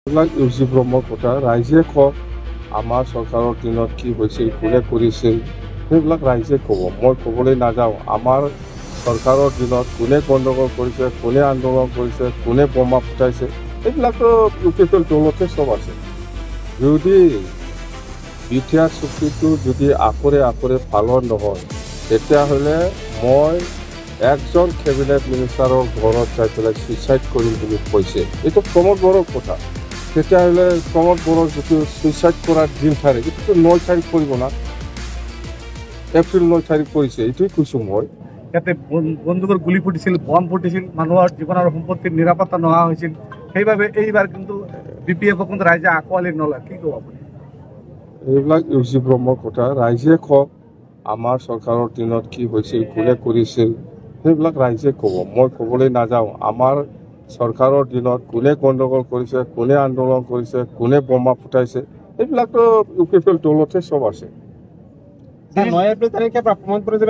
এইবিলাক ইউজি ব্ৰহ্মৰ কথা ৰাইজে কওক। আমাৰ চৰকাৰৰ দিনত কি হৈছিল, কোনে কৰিছিল, সেইবিলাক ৰাইজে ক'ব, মই ক'বলৈ নাযাওঁ। আমাৰ চৰকাৰৰ দিনত কোনে গণ্ডগোল কৰিছে, কোনে আন্দোলন কৰিছে, কোনে বোমা ফুটাইছে, এইবিলাকতো ইউপিপিএল দলতে চব আছে। যদি বিটিআৰ চুক্তিটো যদি আকৰে আকৰে পালন নহয়, তেতিয়াহ'লে মই একজন কেবিনেট মিনিষ্টাৰৰ ঘৰত যাই পেলাই ছুইচাইড কৰিম বুলি কৈছে। এইটো প্ৰমোদ বড়োৰ কথা। তেতিয়াহ'লে প্ৰমোদ বড়োৰ যিটো ছুইচাইড কৰাৰ দিন তাৰিখ, এইটোতো 9 তাৰিখ পৰিব না, এপ্ৰিল 9 তাৰিখ পৰিছে, এইটোৱে কৈছোঁ মই। ইয়াতে বন্দুকৰ গুলি ফুটিছিল, বম ফুটিছিল, মানুহৰ জীৱন আৰু সম্পত্তিৰ নিৰাপত্তা নোহোৱা হৈছিল। সেইবাবে এইবাৰ কিন্তু বিপিএফক কিন্তু ৰাইজে আঁকোৱালি নলয়। কি ক'ব আপুনি? এইবিলাক ইউজি ব্ৰহ্মৰ কথা ৰাইজে কওক। আমাৰ চৰকাৰৰ দিনত কি হৈছিল, কোনে কৰিছিল, সেইবিলাক ৰাইজে ক'ব, মই ক'বলৈ নাযাওঁ। আমাৰ চৰকাৰৰ দিনত কোনে গণ্ডগোল কৰিছে, কোনে আন্দোলন কৰিছে, কোনে বোমা ফুটাইছে, এইবিলাকতো ইউপিপিএল দলতে চব আছে। 9 এপ্ৰিল তাৰিখে প্ৰমোদ বড়োৱে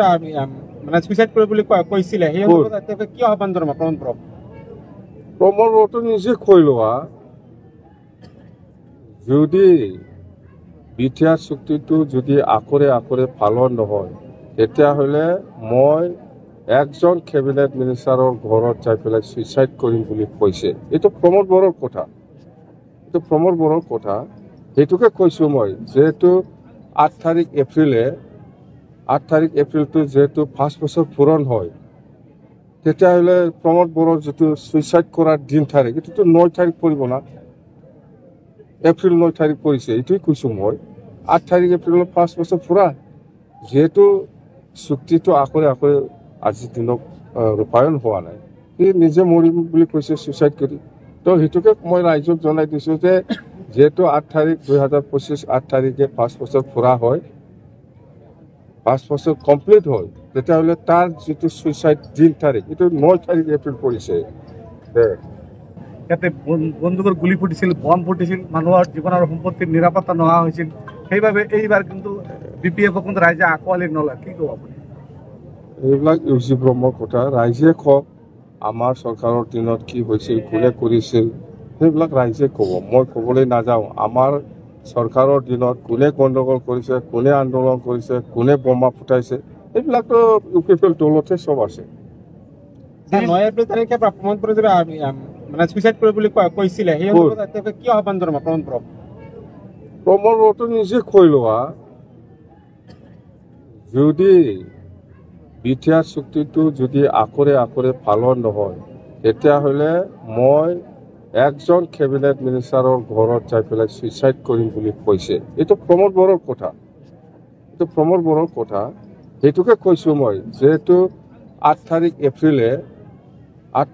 মানে ছুইচাইড কৰিব বুলি কৈছিলে, সেই অনুপাতে কি আহ্বান জনাব প্ৰমোদ বড়োক? প্ৰমোদ বড়োটো নিজে কৈ লোৱা, যদি বিটিআৰ চুক্তিটো যদি আকৰে আকৰে পালন নহয়, তেতিয়াহ'লে মই একজন কেবিনেট মিনিষ্টাৰৰ ঘৰত যাই পেলাই ছুইচাইড কৰিম বুলি কৈছে। এইটো প্ৰমোদ বড়োৰ কথা, এইটো প্ৰমোদ বড়োৰ কথা। সেইটোকে কৈছোঁ মই, যিহেতু 8 তাৰিখ এপ্ৰিলটো যিহেতু 5 বছৰ পূৰণ হয়, তেতিয়াহ'লে প্ৰমোদ বড়োৰ যিটো ছুইচাইড কৰাৰ দিন তাৰিখ, এইটোতো 9 তাৰিখ পৰিব না, এপ্ৰিল 9 তাৰিখ পৰিছে, এইটোৱে কৈছোঁ মই। 8 তাৰিখ এপ্ৰিলত 5 বছৰ পূৰা, যিহেতু চুক্তিটো আকৰে আকৰে আজিৰ দিনত ৰূপায়ণ হোৱা নাই, সি নিজে মৰিম বুলি কৈছে ছুইচাইড কৰি। তো সেইটোকে মই ৰাইজক জনাই দিছোঁ যে যিহেতু 8 তাৰিখ 2025 8 তাৰিখে 5 বছৰ পূৰা হয়, 5 বছৰ কমপ্লিট হয়, তেতিয়াহ'লে তাৰ যিটো ছুইচাইড দিন তাৰিখ, এইটো 9 তাৰিখ এপ্ৰিল পৰিছে। ইয়াতে বন্দুকৰ গুলি ফুটিছিল, বম ফুটিছিল, মানুহৰ জীৱন আৰু সম্পত্তিৰ নিৰাপত্তা নোহোৱা হৈছিল। সেইবাবে এইবাৰ কিন্তু বিপিএফক কিন্তু ৰাইজে আঁকোৱালি নলয়। কি ক'ব আপুনি? এইবিলাক ইউজি ব্ৰহ্মৰ কথা ৰাইজে কওক। আমাৰ চৰকাৰৰ দিনত কি হৈছিল, কোনে কৰিছিল, সেইবিলাক ৰাইজে ক'ব, মই ক'বলৈ নাযাওঁ। আমাৰ চৰকাৰৰ দিনত কোনে গণ্ডগোল কৰিছে, কোনে আন্দোলন কৰিছে, কোনে বোমা ফুটাইছে, এইবিলাকতো ইউপিপিএল দলতে চব আছে। 9 এপ্ৰিল তাৰিখে প্ৰমোদ বড়োৱে মানে ছুইচাইড কৰিব বুলি কৈছিলে, সেই অনুপাতে কি আহ্বান জনাব প্ৰমোদ বড়োক? প্ৰমোদ বড়োটো নিজে কৈ লোৱা, যদি বিটিআৰ চুক্তিটো যদি আকৰে আকৰে পালন নহয়, তেতিয়াহ'লে মই একজন কেবিনেট মিনিষ্টাৰৰ ঘৰত যাই পেলাই ছুইচাইড কৰিম বুলি কৈছে। এইটো প্ৰমোদ বড়োৰ কথা, এইটো প্ৰমোদ বড়োৰ কথা। সেইটোকে কৈছোঁ মই, যিহেতু 8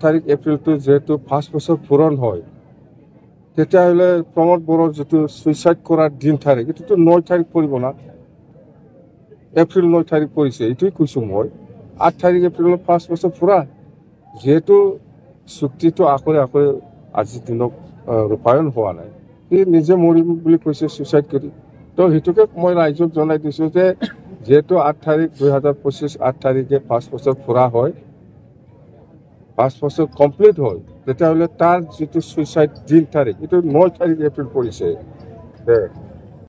তাৰিখ এপ্ৰিলটো যিহেতু 5 বছৰ পূৰণ হয়, তেতিয়াহ'লে প্ৰমোদ বড়োৰ যিটো ছুইচাইড কৰাৰ দিন তাৰিখ, এইটোতো 9 তাৰিখ পৰিব না, এপ্ৰিল 9 তাৰিখ পৰিছে, এইটোৱে কৈছোঁ মই। 8 তাৰিখ এপ্ৰিলত 5 বছৰ পূৰা, যিহেতু চুক্তিটো আকৰে আকৰে আজিৰ দিনত ৰূপায়ণ হোৱা নাই, সি নিজে মৰিম বুলি কৈছে ছুইচাইড কৰি। তো সেইটোকে মই ৰাইজক জনাই দিছোঁ যে যিহেতু 8 তাৰিখ 2025 8 তাৰিখে 5 বছৰ পূৰা হয়, 5 বছৰ কমপ্লিট হয়, তেতিয়াহ'লে তাৰ যিটো ছুইচাইড দিন তাৰিখ, এইটো 9 তাৰিখ এপ্ৰিল পৰিছে।